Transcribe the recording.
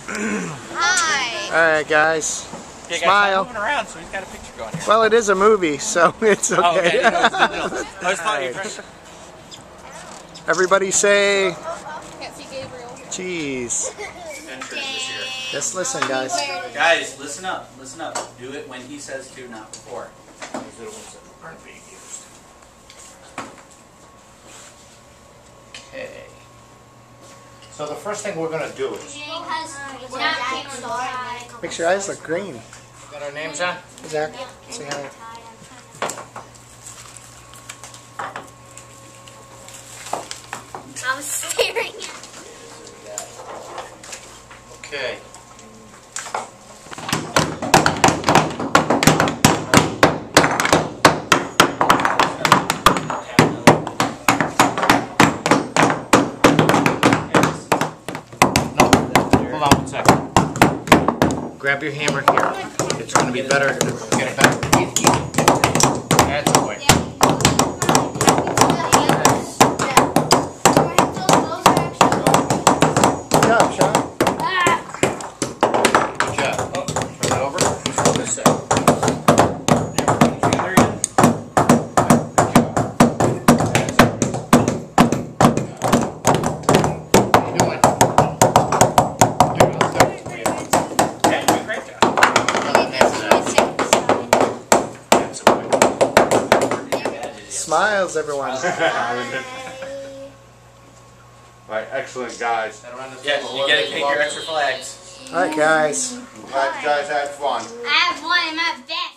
Hi. Alright, guys. Okay, Smile. guys, moving around, so he's got a picture going here. Well, it is a movie, so it's okay. Oh, okay. I was thought you were Everybody say Can't see Gabriel. cheese. Just listen, guys. Guys, listen up. Listen up. Do it when he says to, not before. Those are the ones that aren't being used. Okay. So the first thing we're going to do is... Makes your eyes look green. Got our names on? Zach, say hi. I'm staring at Okay. Hold on 1 second. Grab your hammer here. It's going to be better to get it better. That's the way. Good job, Sean. Good job. Turn it over. Just on this side. Smiles, everyone. Right, excellent, guys. Yes, you get to take your extra flags. Alright, guys. Glad you guys had fun. I have one in my best.